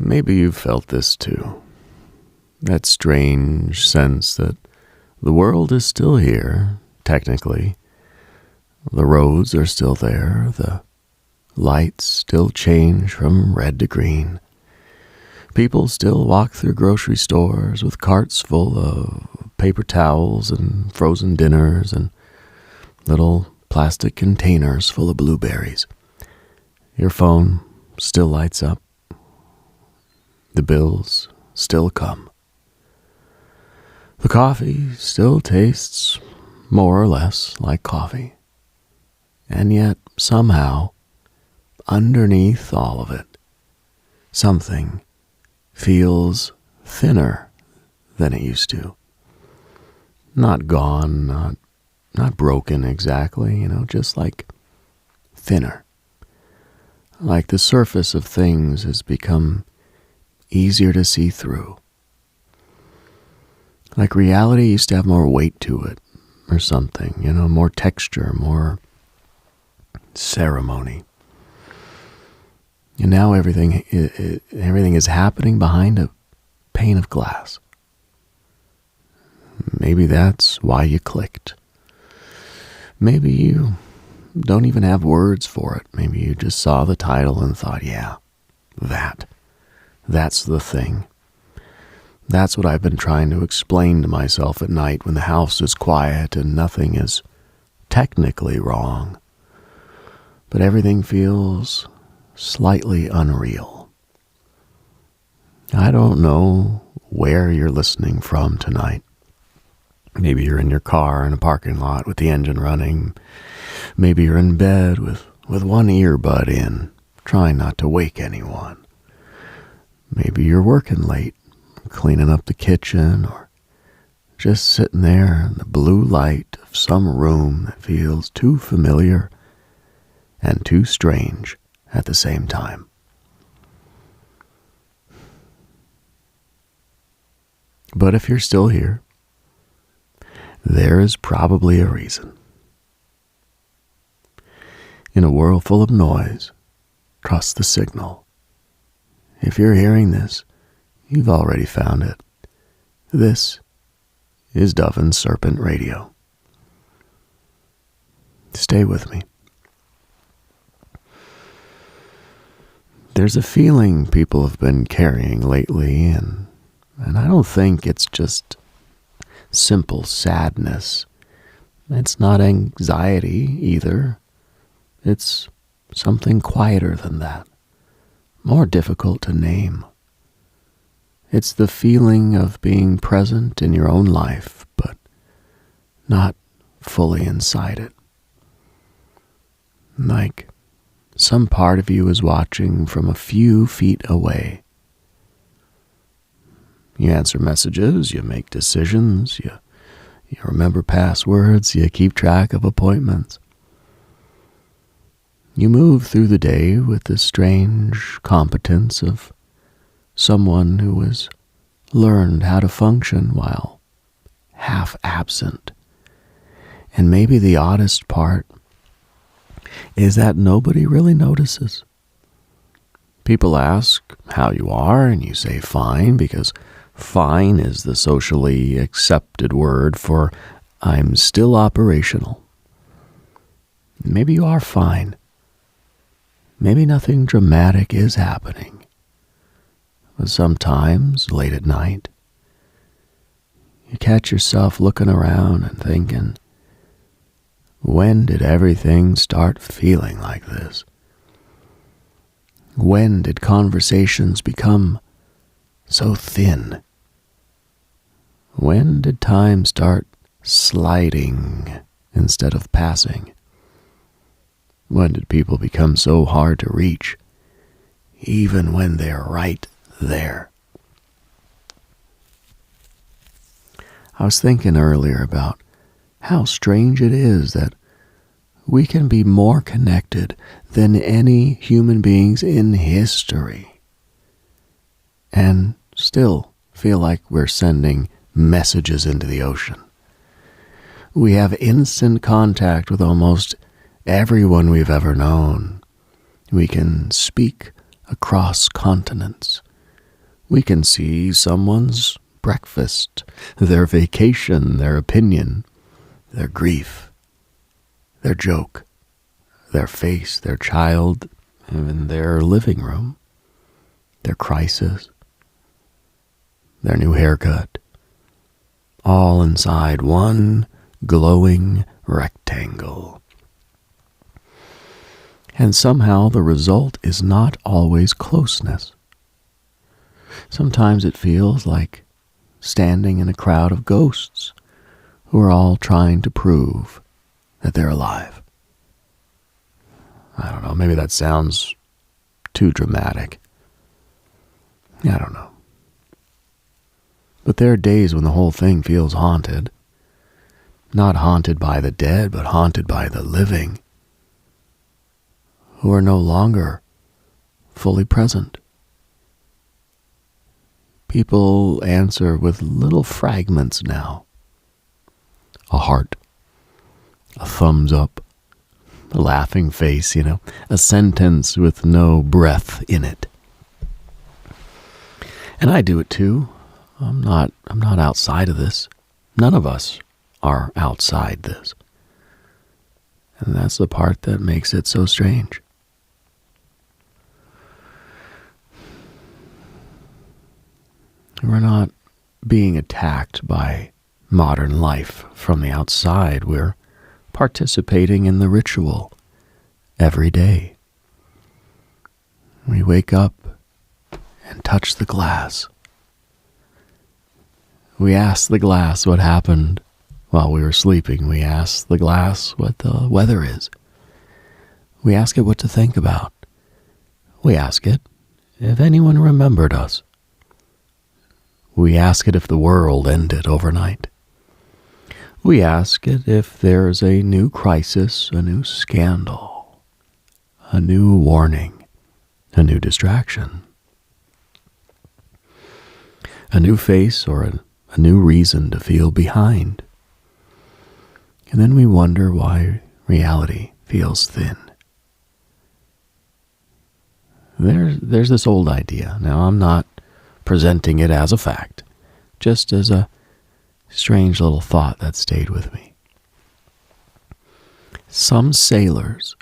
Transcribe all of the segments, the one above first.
Maybe you've felt this too. That strange sense that the world is still here, technically. The roads are still there. The lights still change from red to green. People still walk through grocery stores with carts full of paper towels and frozen dinners and little plastic containers full of blueberries. Your phone still lights up. The bills still come. The coffee still tastes more or less like coffee. And yet, somehow, underneath all of it, something feels thinner than it used to. Not gone, not broken exactly, just like thinner. Like the surface of things has become easier to see through. Like reality used to have more weight to it, or something, more texture, more ceremony. And now everything is happening behind a pane of glass. Maybe that's why you clicked. Maybe you don't even have words for it. Maybe you just saw the title and thought, yeah, that's the thing. That's what I've been trying to explain to myself at night when the house is quiet and nothing is technically wrong. But everything feels slightly unreal. I don't know where you're listening from tonight. Maybe you're in your car in a parking lot with the engine running. Maybe you're in bed with one earbud in, trying not to wake anyone. Maybe you're working late, cleaning up the kitchen, or just sitting there in the blue light of some room that feels too familiar and too strange at the same time. But if you're still here, there is probably a reason. In a world full of noise, trust the signal. If you're hearing this, you've already found it. This is Dove and Serpent Radio. Stay with me. There's a feeling people have been carrying lately, and I don't think it's just simple sadness. It's not anxiety either. It's something quieter than that, more difficult to name. It's the feeling of being present in your own life, but not fully inside it. Like some part of you is watching from a few feet away. You answer messages, you make decisions, you remember passwords, you keep track of appointments. You move through the day with the strange competence of someone who has learned how to function while half absent. And maybe the oddest part is that nobody really notices. People ask how you are, and you say fine, because fine is the socially accepted word for I'm still operational. Maybe you are fine. Maybe nothing dramatic is happening. But sometimes, late at night, you catch yourself looking around and thinking, when did everything start feeling like this? When did conversations become so thin? When did time start sliding instead of passing? When did people become so hard to reach, even when they're right there? I was thinking earlier about how strange it is that we can be more connected than any human beings in history and still feel like we're sending messages into the ocean. We have instant contact with almost everyone we've ever known. We can speak across continents. We can see someone's breakfast, their vacation, their opinion, their grief, their joke, their face, their child, even their living room, their crisis, their new haircut, all inside one glowing rectangle. And somehow the result is not always closeness. Sometimes it feels like standing in a crowd of ghosts who are all trying to prove that they're alive. I don't know, maybe that sounds too dramatic. I don't know. But there are days when the whole thing feels haunted. Not haunted by the dead, but haunted by the living, who are no longer fully present. People answer with little fragments now. A heart, a thumbs up, a laughing face, a sentence with no breath in it. And I do it too. I'm not outside of this. None of us are outside this. And that's the part that makes it so strange. We're not being attacked by modern life from the outside. We're participating in the ritual every day. We wake up and touch the glass. We ask the glass what happened while we were sleeping. We ask the glass what the weather is. We ask it what to think about. We ask it if anyone remembered us. We ask it if the world ended overnight. We ask it if there's a new crisis, a new scandal, a new warning, a new distraction, a new face or a new reason to feel behind. And then we wonder why reality feels thin. There's this old idea. Now, I'm not presenting it as a fact, just as a strange little thought that stayed with me. Some sailors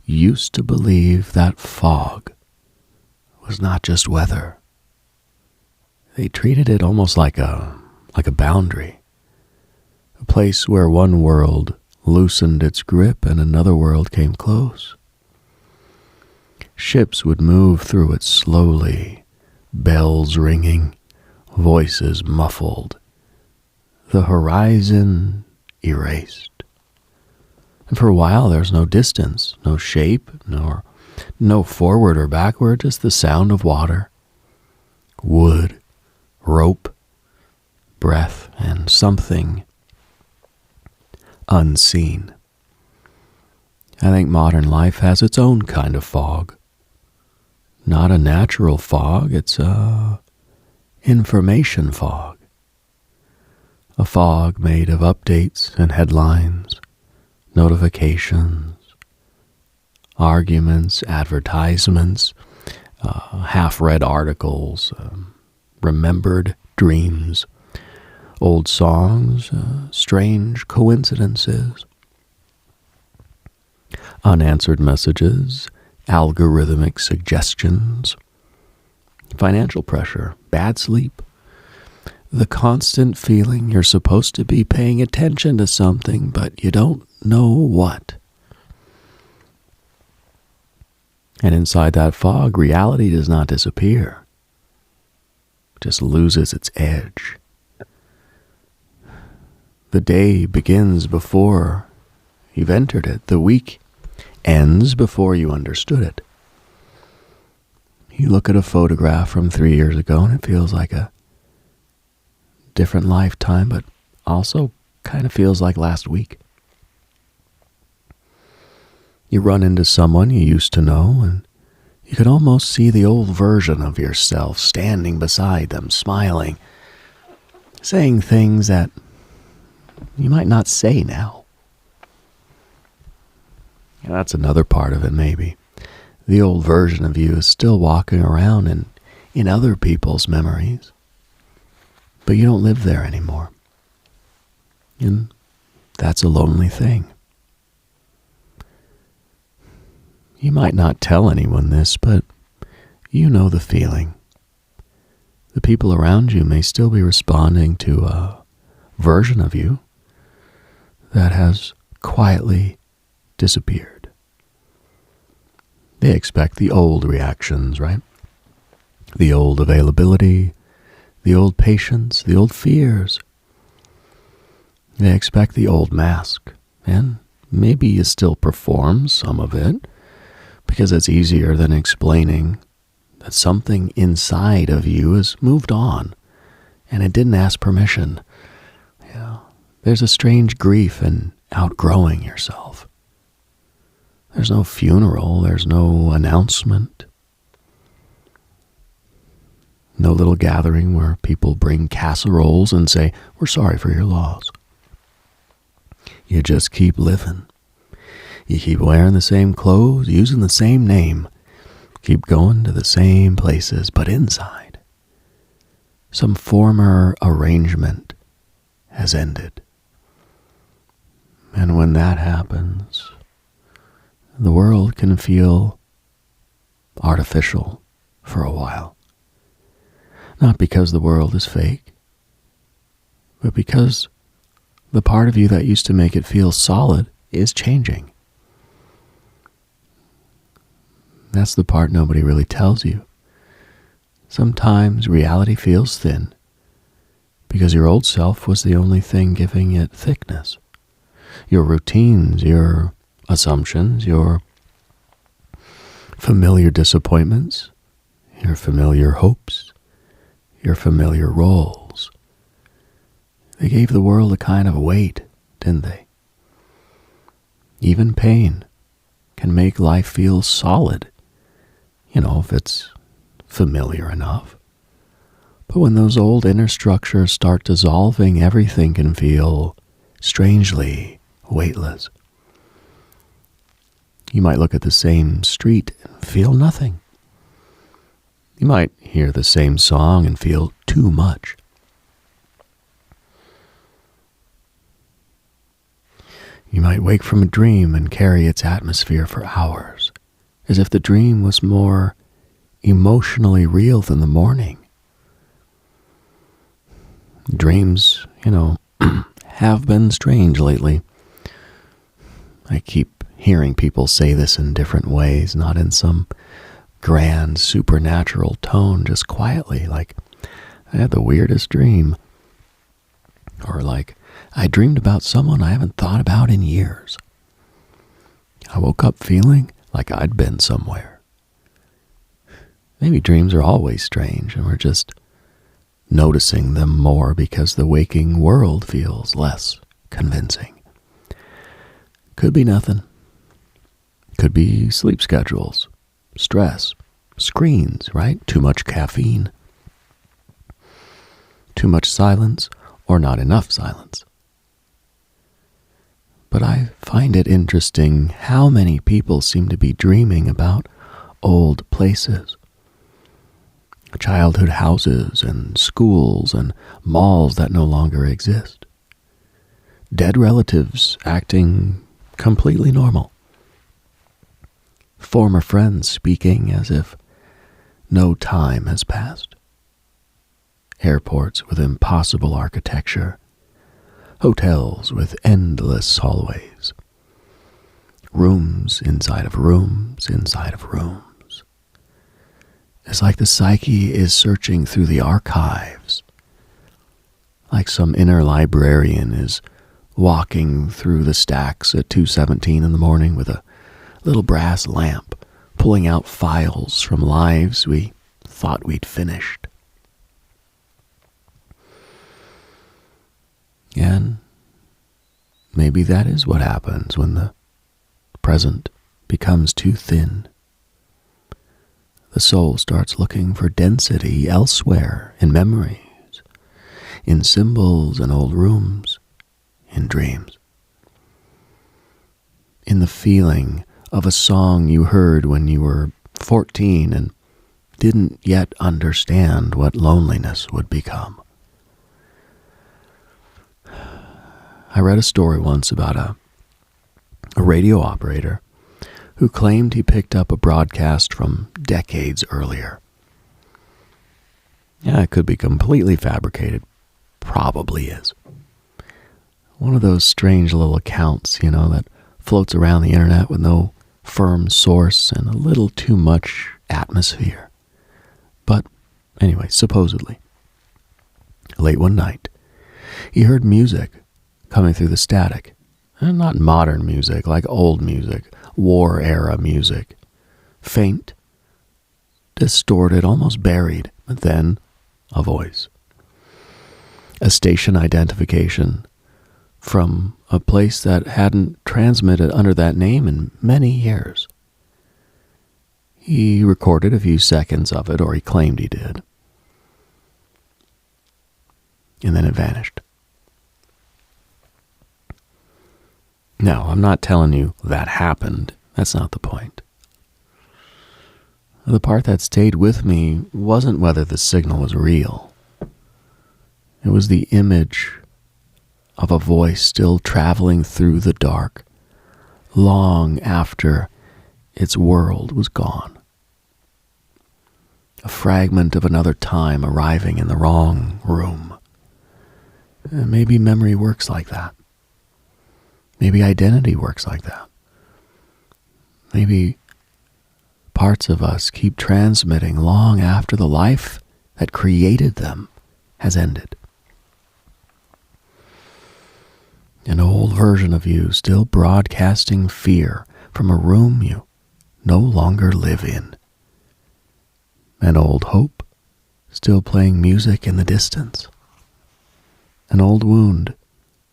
used to believe that fog was not just weather. They treated it almost like a boundary, a place where one world loosened its grip and another world came close. Ships would move through it slowly, bells ringing, voices muffled, the horizon erased. And for a while there's no distance, no shape, nor no forward or backward, just the sound of water, wood, rope, breath, and something unseen. I think modern life has its own kind of fog. Not a natural fog, it's a information fog. A fog made of updates and headlines, notifications, arguments, advertisements, half-read articles, remembered dreams, old songs, strange coincidences, unanswered messages, algorithmic suggestions, financial pressure, bad sleep, the constant feeling you're supposed to be paying attention to something, but you don't know what. And inside that fog, reality does not disappear. It just loses its edge. The day begins before you've entered it. The week ends before you understood it. You look at a photograph from 3 years ago and it feels like a different lifetime, but also kind of feels like last week. You run into someone you used to know and you can almost see the old version of yourself standing beside them, smiling, saying things that you might not say now. And that's another part of it, maybe. The old version of you is still walking around and in other people's memories, but you don't live there anymore. And that's a lonely thing. You might not tell anyone this, but you know the feeling. The people around you may still be responding to a version of you that has quietly disappeared. They expect the old reactions, right? The old availability, the old patience, the old fears. They expect the old mask, and maybe you still perform some of it, because it's easier than explaining that something inside of you has moved on, and it didn't ask permission. Yeah. There's a strange grief in outgrowing yourself. There's no funeral, there's no announcement. No little gathering where people bring casseroles and say, "We're sorry for your loss." You just keep living. You keep wearing the same clothes, using the same name, keep going to the same places, but inside, some former arrangement has ended. And when that happens, the world can feel artificial for a while. Not because the world is fake, but because the part of you that used to make it feel solid is changing. That's the part nobody really tells you. Sometimes reality feels thin because your old self was the only thing giving it thickness. Your routines, your assumptions, your familiar disappointments, your familiar hopes, your familiar roles. They gave the world a kind of weight, didn't they? Even pain can make life feel solid, if it's familiar enough. But when those old inner structures start dissolving, everything can feel strangely weightless. You might look at the same street and feel nothing. You might hear the same song and feel too much. You might wake from a dream and carry its atmosphere for hours, as if the dream was more emotionally real than the morning. Dreams, have been strange lately. I keep hearing people say this in different ways, not in some grand supernatural tone, just quietly, like, "I had the weirdest dream." Or like, "I dreamed about someone I haven't thought about in years. I woke up feeling like I'd been somewhere." Maybe dreams are always strange, and we're just noticing them more because the waking world feels less convincing. Could be nothing. Could be sleep schedules, stress, screens, right? Too much caffeine, too much silence, or not enough silence. But I find it interesting how many people seem to be dreaming about old places. Childhood houses and schools and malls that no longer exist. Dead relatives acting completely normal. Former friends speaking as if no time has passed. Airports with impossible architecture. Hotels with endless hallways. Rooms inside of rooms inside of rooms. It's like the psyche is searching through the archives. Like some inner librarian is walking through the stacks at 2:17 in the morning with a little brass lamp, pulling out files from lives we thought we'd finished. And maybe that is what happens when the present becomes too thin. The soul starts looking for density elsewhere in memories, in symbols and old rooms, in dreams. In the feeling of a song you heard when you were 14 and didn't yet understand what loneliness would become. I read a story once about a radio operator who claimed he picked up a broadcast from decades earlier. Yeah, it could be completely fabricated. Probably is. One of those strange little accounts, that floats around the internet with no firm source and a little too much atmosphere. But anyway, supposedly, late one night, he heard music coming through the static. And not modern music, like old music, war-era music. Faint, distorted, almost buried, but then a voice. A station identification from a place that hadn't transmitted under that name in many years. He recorded a few seconds of it, or he claimed he did. And then it vanished. Now, I'm not telling you that happened. That's not the point. The part that stayed with me wasn't whether the signal was real. It was the image of a voice still traveling through the dark, long after its world was gone. A fragment of another time arriving in the wrong room. And maybe memory works like that. Maybe identity works like that. Maybe parts of us keep transmitting long after the life that created them has ended. An old version of you still broadcasting fear from a room you no longer live in. An old hope still playing music in the distance. An old wound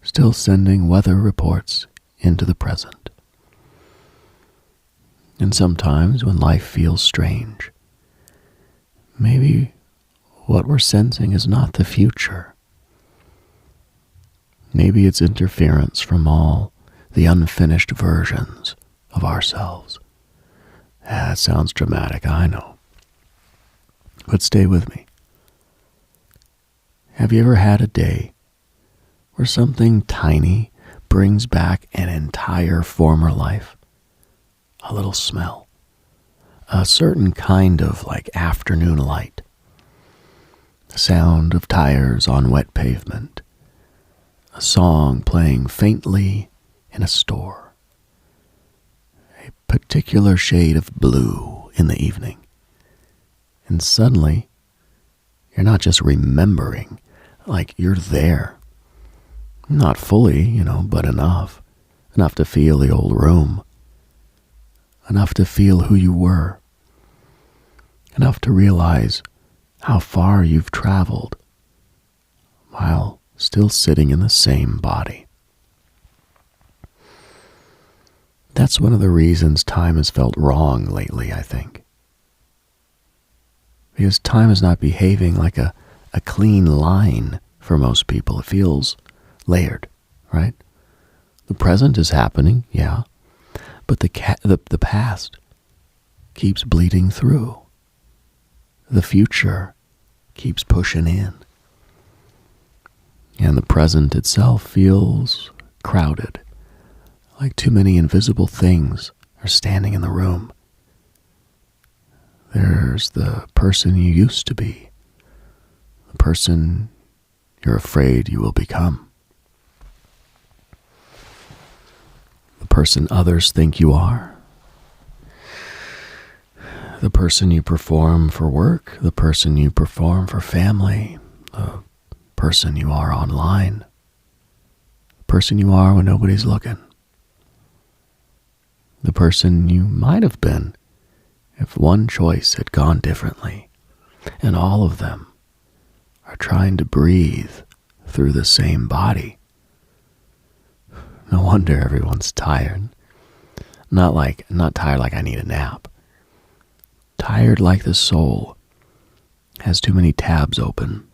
still sending weather reports into the present. And sometimes when life feels strange, maybe what we're sensing is not the future. Maybe it's interference from all the unfinished versions of ourselves. That sounds dramatic, I know. But stay with me. Have you ever had a day where something tiny brings back an entire former life? A little smell. A certain kind of afternoon light. The sound of tires on wet pavement. A song playing faintly in a store. A particular shade of blue in the evening. And suddenly, you're not just remembering, you're there. Not fully, but enough. Enough to feel the old room. Enough to feel who you were. Enough to realize how far you've traveled while still sitting in the same body. That's one of the reasons time has felt wrong lately, I think. Because time is not behaving like a clean line for most people. It feels layered, right? The present is happening, yeah, but the past keeps bleeding through. The future keeps pushing in. And the present itself feels crowded, like too many invisible things are standing in the room. There's the person you used to be, the person you're afraid you will become, the person others think you are, the person you perform for work, the person you perform for family, the person you are online, the person you are when nobody's looking, the person you might have been if one choice had gone differently, and all of them are trying to breathe through the same body. No wonder everyone's tired. Not tired like I need a nap. Tired like the soul has too many tabs open.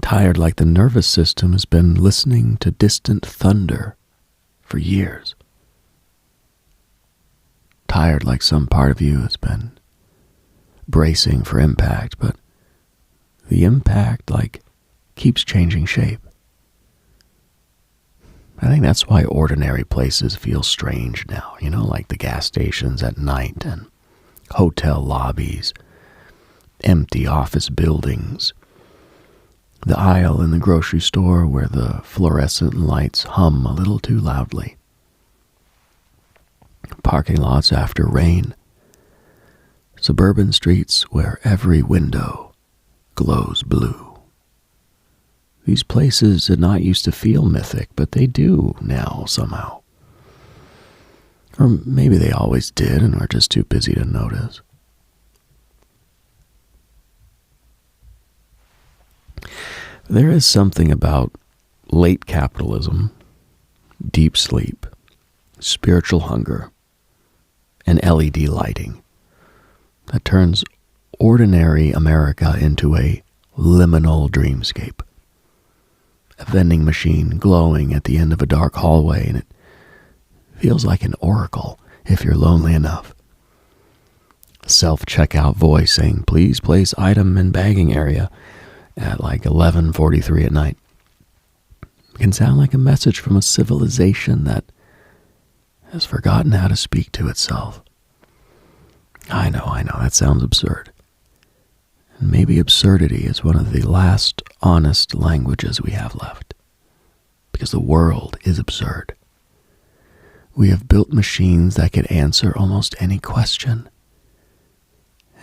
Tired like the nervous system has been listening to distant thunder for years. tired, like some part of you has been bracing for impact, but the impact, like, keeps changing shape. I think that's why ordinary places feel strange now, like the gas stations at night and hotel lobbies, empty office buildings, the aisle in the grocery store where the fluorescent lights hum a little too loudly, parking lots after rain, suburban streets where every window glows blue. These places did not used to feel mythic, but they do now somehow. Or maybe they always did and we're just too busy to notice. There is something about late capitalism, deep sleep, spiritual hunger, and LED lighting that turns ordinary America into a liminal dreamscape. A vending machine glowing at the end of a dark hallway, and it feels like an oracle if you're lonely enough. A self-checkout voice saying, "Please place item in bagging area," at like 11:43 at night. It can sound like a message from a civilization that has forgotten how to speak to itself. I know, that sounds absurd. And maybe absurdity is one of the last honest languages we have left. Because the world is absurd. We have built machines that can answer almost any question.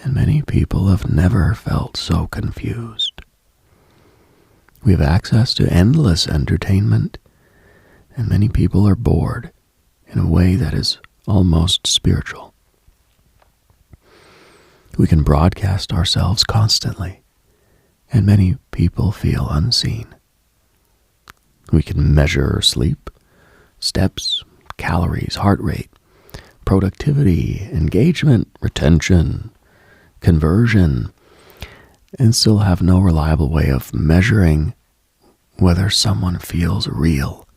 And many people have never felt so confused. We have access to endless entertainment, and many people are bored in a way that is almost spiritual. We can broadcast ourselves constantly, and many people feel unseen. We can measure sleep, steps, calories, heart rate, productivity, engagement, retention, conversion, and still have no reliable way of measuring whether someone feels real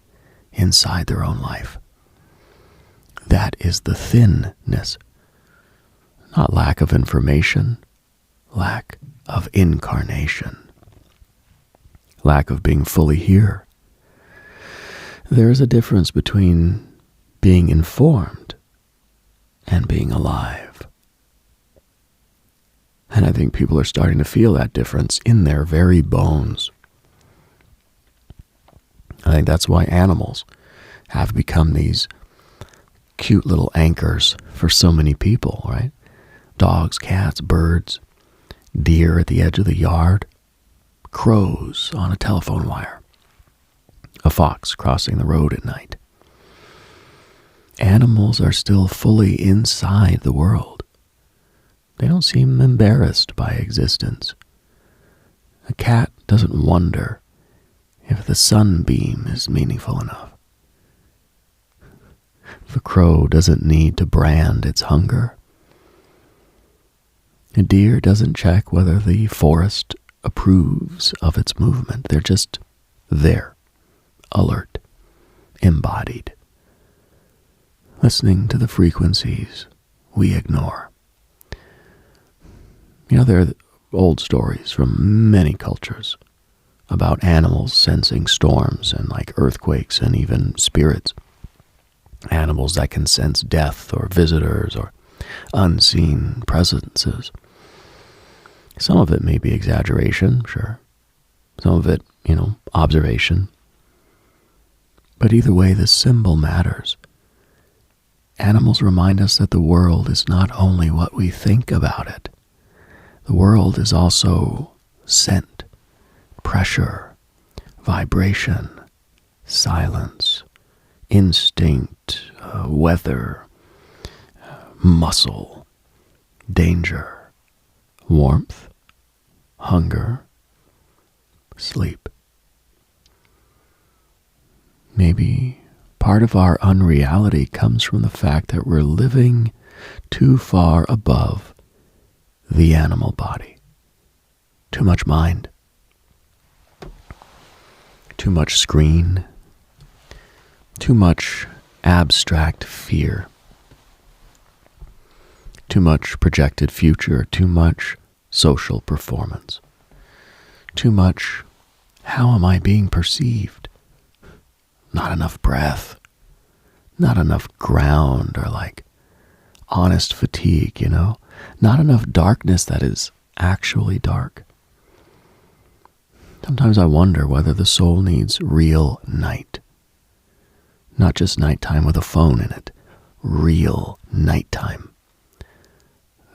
inside their own life. That is the thinness. Not lack of information, lack of incarnation, lack of being fully here. There is a difference between being informed and being alive. And I think people are starting to feel that difference in their very bones. I think that's why animals have become these cute little anchors for so many people, right? Dogs, cats, birds, deer at the edge of the yard, crows on a telephone wire, a fox crossing the road at night. Animals are still fully inside the world. They don't seem embarrassed by existence. A cat doesn't wonder if the sunbeam is meaningful enough. The crow doesn't need to brand its hunger. A deer doesn't check whether the forest approves of its movement. They're just there, alert, embodied, listening to the frequencies we ignore. There are old stories from many cultures about animals sensing storms and like earthquakes and even spirits. Animals that can sense death or visitors or unseen presences. Some of it may be exaggeration, sure. Some of it, observation. But either way, the symbol matters. Animals remind us that the world is not only what we think about it. The world is also scent, pressure, vibration, silence, instinct, weather, muscle, danger, warmth, hunger, sleep. Maybe part of our unreality comes from the fact that we're living too far above the animal body. Too much mind, too much screen, too much abstract fear. Too much projected future, too much social performance. Too much, how am I being perceived? Not enough breath. Not enough ground or honest fatigue, Not enough darkness that is actually dark. Sometimes I wonder whether the soul needs real night. Not just nighttime with a phone in it. Real nighttime.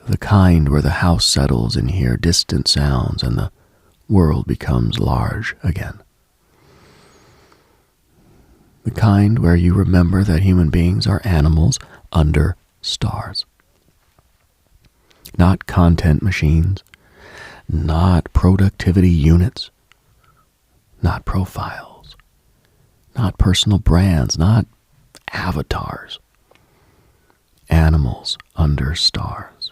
The kind where the house settles and hear distant sounds and the world becomes large again. The kind where you remember that human beings are animals under stars. Not content machines, not productivity units, not profiles, not personal brands, not avatars. Animals under stars.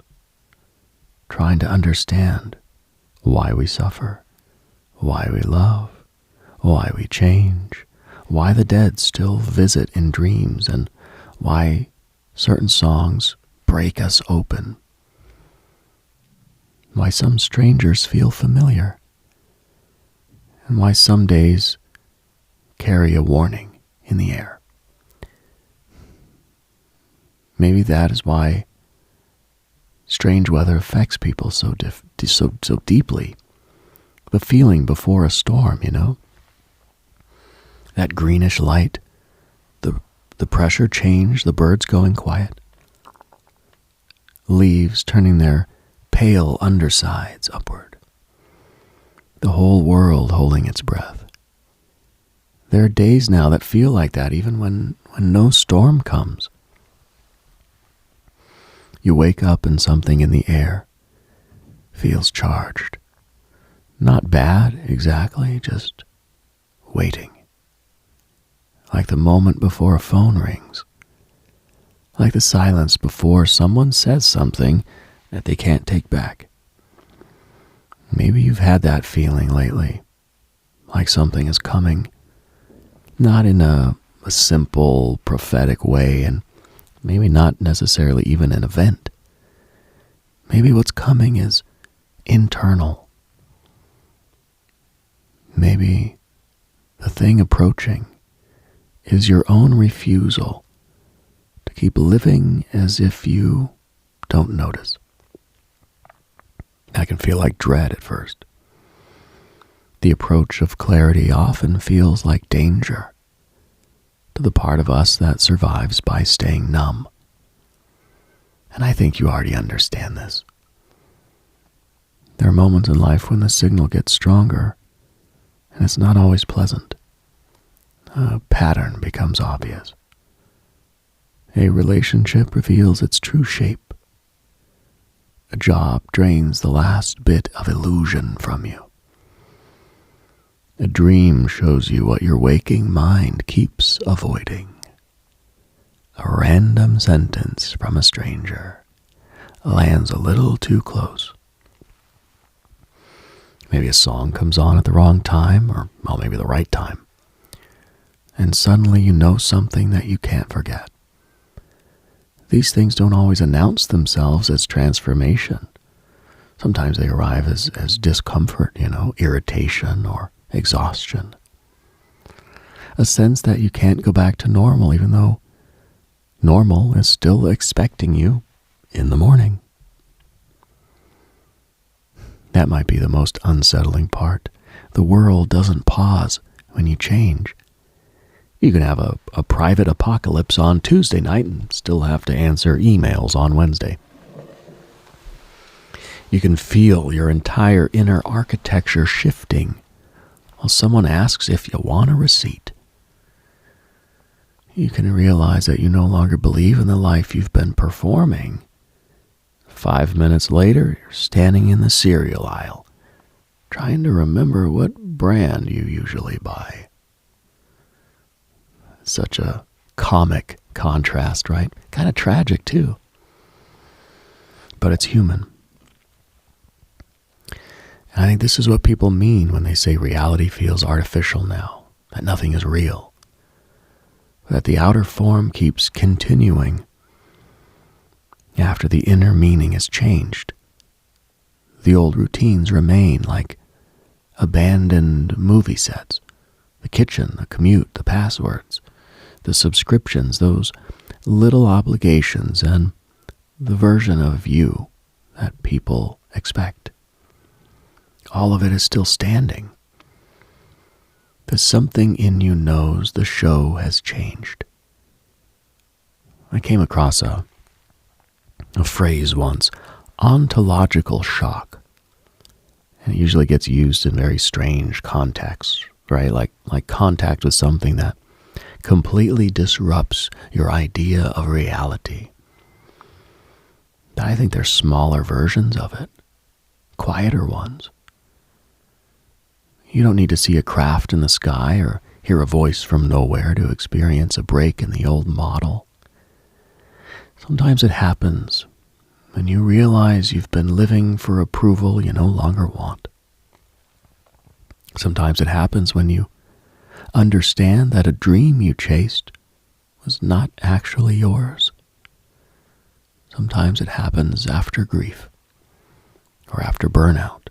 Trying to understand why we suffer, why we love, why we change, why the dead still visit in dreams, and why certain songs break us open. Why some strangers feel familiar, and why some days carry a warning in the air. Maybe that is why strange weather affects people so deeply. The feeling before a storm, That greenish light, the pressure change, the birds going quiet. Leaves turning their pale undersides upward. The whole world holding its breath. There are days now that feel like that, even when no storm comes. You wake up and something in the air feels charged. Not bad, exactly, just waiting. Like the moment before a phone rings. Like the silence before someone says something that they can't take back. Maybe you've had that feeling lately. Like something is coming. Not in a simple, prophetic way, and maybe not necessarily even an event. Maybe what's coming is internal. Maybe the thing approaching is your own refusal to keep living as if you don't notice. That can feel like dread at first. The approach of clarity often feels like danger to the part of us that survives by staying numb. And I think you already understand this. There are moments in life when the signal gets stronger, and it's not always pleasant. A pattern becomes obvious. A relationship reveals its true shape. A job drains the last bit of illusion from you. A dream shows you what your waking mind keeps avoiding. A random sentence from a stranger lands a little too close. Maybe a song comes on at the wrong time, or maybe the right time. And suddenly you know something that you can't forget. These things don't always announce themselves as transformation. Sometimes they arrive as discomfort, irritation or exhaustion. A sense that you can't go back to normal, even though normal is still expecting you in the morning. That might be the most unsettling part. The world doesn't pause when you change. You can have a private apocalypse on Tuesday night and still have to answer emails on Wednesday. You can feel your entire inner architecture shifting while someone asks if you want a receipt. You can realize that you no longer believe in the life you've been performing. 5 minutes later, you're standing in the cereal aisle, trying to remember what brand you usually buy. Such a comic contrast, right? Kind of tragic, too. But it's human. And I think this is what people mean when they say reality feels artificial now, that nothing is real, that the outer form keeps continuing. after the inner meaning is changed. The old routines remain, like abandoned movie sets. The kitchen, the commute, the passwords, the subscriptions, those little obligations, and the version of you that people expect. All of it is still standing. There's something in you knows the show has changed. I came across a phrase once, ontological shock. And it usually gets used in very strange contexts, right? Like contact with something that completely disrupts your idea of reality. But I think there's smaller versions of it, quieter ones. You don't need to see a craft in the sky or hear a voice from nowhere to experience a break in the old model. Sometimes it happens when you realize you've been living for approval you no longer want. Sometimes it happens when you understand that a dream you chased was not actually yours. Sometimes it happens after grief, or after burnout,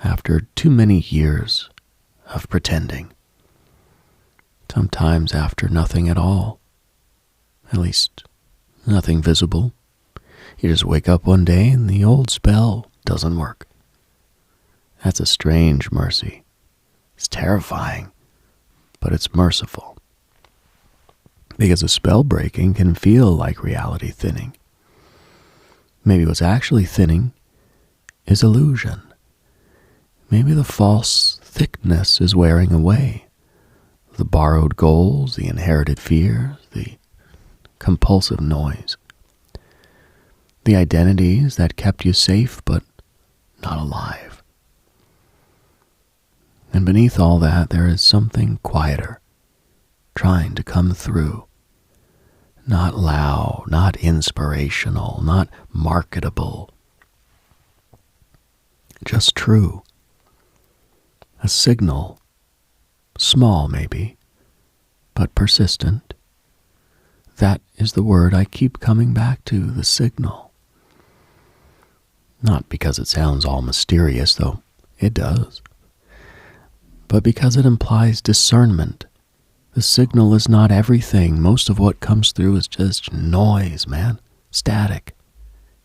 after too many years of pretending. Sometimes after nothing at all, at least nothing visible. You just wake up one day and the old spell doesn't work. That's a strange mercy. It's terrifying, but it's merciful. Because a spell breaking can feel like reality thinning. Maybe what's actually thinning is illusion. Maybe the false thickness is wearing away. The borrowed goals, the inherited fears, the compulsive noise. The identities that kept you safe but not alive. And beneath all that, there is something quieter, trying to come through. Not loud, not inspirational, not marketable. Just true. A signal, small maybe, but persistent. That is the word I keep coming back to, the signal. Not because it sounds all mysterious, though it does, but because it implies discernment. The signal is not everything. Most of what comes through is just noise, man. Static.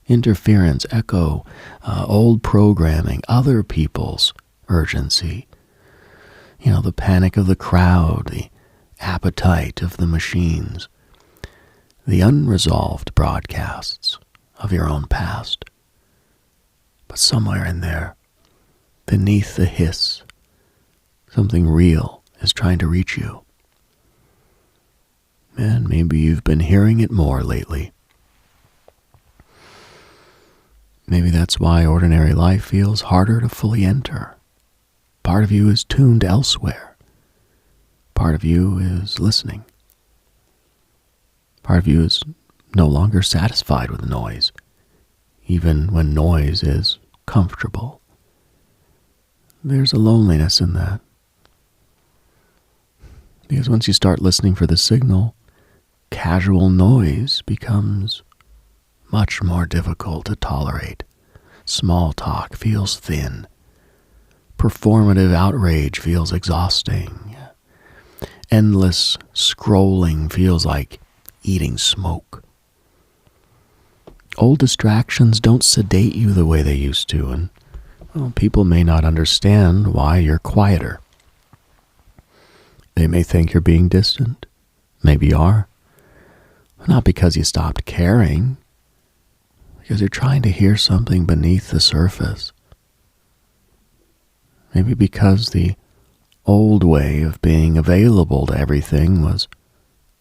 Interference, echo, old programming, other people's urgency. You know, the panic of the crowd, the appetite of the machines. The unresolved broadcasts of your own past. But somewhere in there, beneath the hiss, something real is trying to reach you. And maybe you've been hearing it more lately. Maybe that's why ordinary life feels harder to fully enter. Part of you is tuned elsewhere. Part of you is listening. Part of you is no longer satisfied with noise, even when noise is comfortable. There's a loneliness in that. Because once you start listening for the signal, casual noise becomes much more difficult to tolerate. Small talk feels thin. Performative outrage feels exhausting. Endless scrolling feels like eating smoke. Old distractions don't sedate you the way they used to, and people may not understand why you're quieter. They may think you're being distant. Maybe you are. Not because you stopped caring, because you're trying to hear something beneath the surface. Maybe because the old way of being available to everything was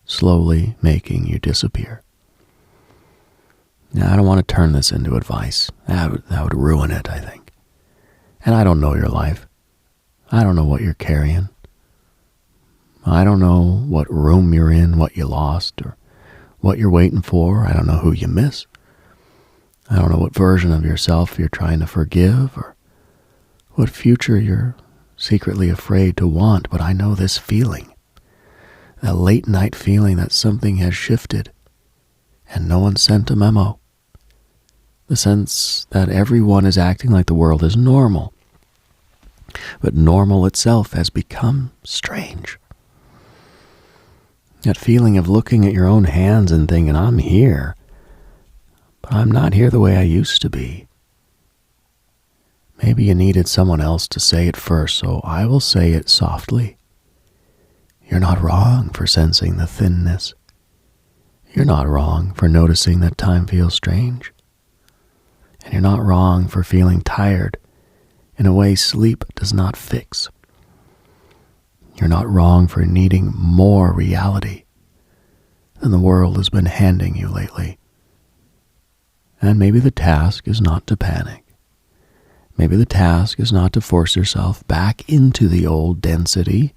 slowly making you disappear. Now, I don't want to turn this into advice. That would ruin it, I think. And I don't know your life. I don't know what you're carrying. I don't know what room you're in, what you lost, or what you're waiting for. I don't know who you miss. I don't know what version of yourself you're trying to forgive, or what future you're secretly afraid to want, but I know this feeling. That late night feeling that something has shifted, and no one sent a memo. The sense that everyone is acting like the world is normal. But normal itself has become strange. That feeling of looking at your own hands and thinking, I'm here, but I'm not here the way I used to be. Maybe you needed someone else to say it first, so I will say it softly. You're not wrong for sensing the thinness. You're not wrong for noticing that time feels strange. And you're not wrong for feeling tired in a way sleep does not fix. You're not wrong for needing more reality than the world has been handing you lately. And maybe the task is not to panic. Maybe the task is not to force yourself back into the old density.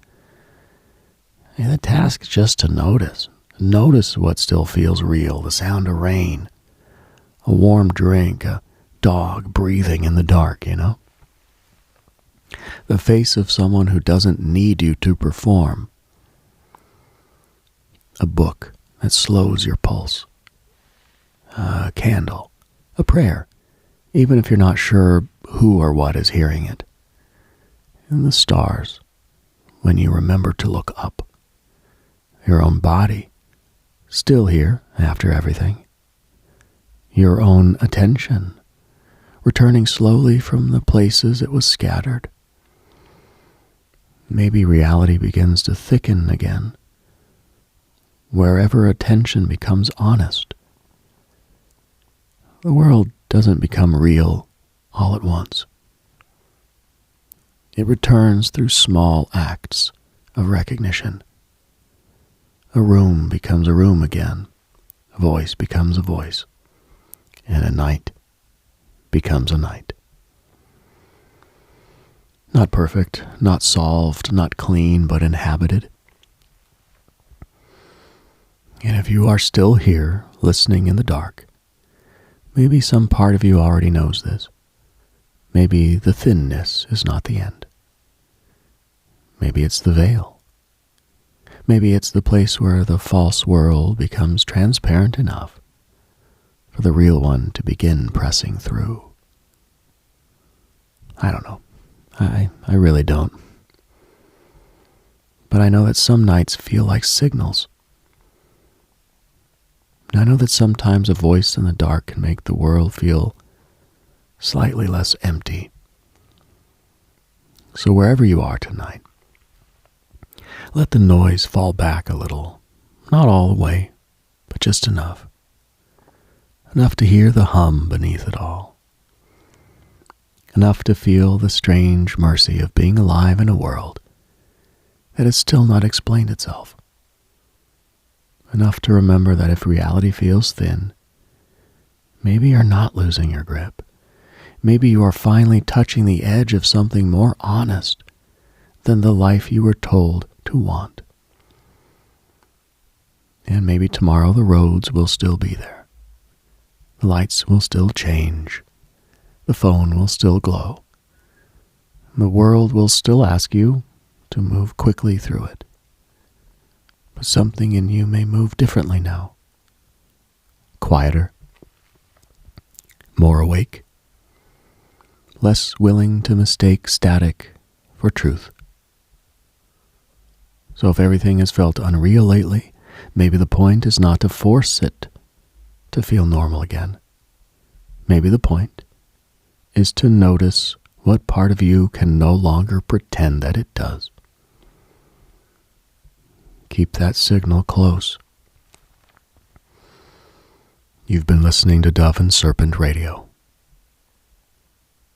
Maybe the task is just to notice. Notice what still feels real, the sound of rain, a warm drink, a dog breathing in the dark, The face of someone who doesn't need you to perform. A book that slows your pulse. A candle, a prayer, even if you're not sure who or what is hearing it. And the stars, when you remember to look up. Your own body, still here after everything. Your own attention, returning slowly from the places it was scattered. Maybe reality begins to thicken again, wherever attention becomes honest. The world doesn't become real all at once. It returns through small acts of recognition. A room becomes a room again. A voice becomes a voice. And a night becomes a night. Not perfect, not solved, not clean, but inhabited. And if you are still here, listening in the dark, maybe some part of you already knows this. Maybe the thinness is not the end. Maybe it's the veil. Maybe it's the place where the false world becomes transparent enough for the real one to begin pressing through. I don't know. I really don't. But I know that some nights feel like signals. And I know that sometimes a voice in the dark can make the world feel slightly less empty. So wherever you are tonight, let the noise fall back a little. Not all the way, but just enough. Enough to hear the hum beneath it all. Enough to feel the strange mercy of being alive in a world that has still not explained itself. Enough to remember that if reality feels thin, maybe you're not losing your grip. Maybe you are finally touching the edge of something more honest than the life you were told to want. And maybe tomorrow the roads will still be there. The lights will still change. The phone will still glow. The world will still ask you to move quickly through it. But something in you may move differently now. Quieter. More awake. Less willing to mistake static for truth. So if everything has felt unreal lately, maybe the point is not to force it to feel normal again. Maybe the point is to notice what part of you can no longer pretend that it does. Keep that signal close. You've been listening to Dove and Serpent Radio.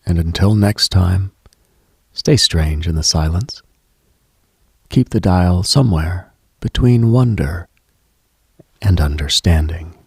And until next time, stay strange in the silence. Keep the dial somewhere between wonder and understanding.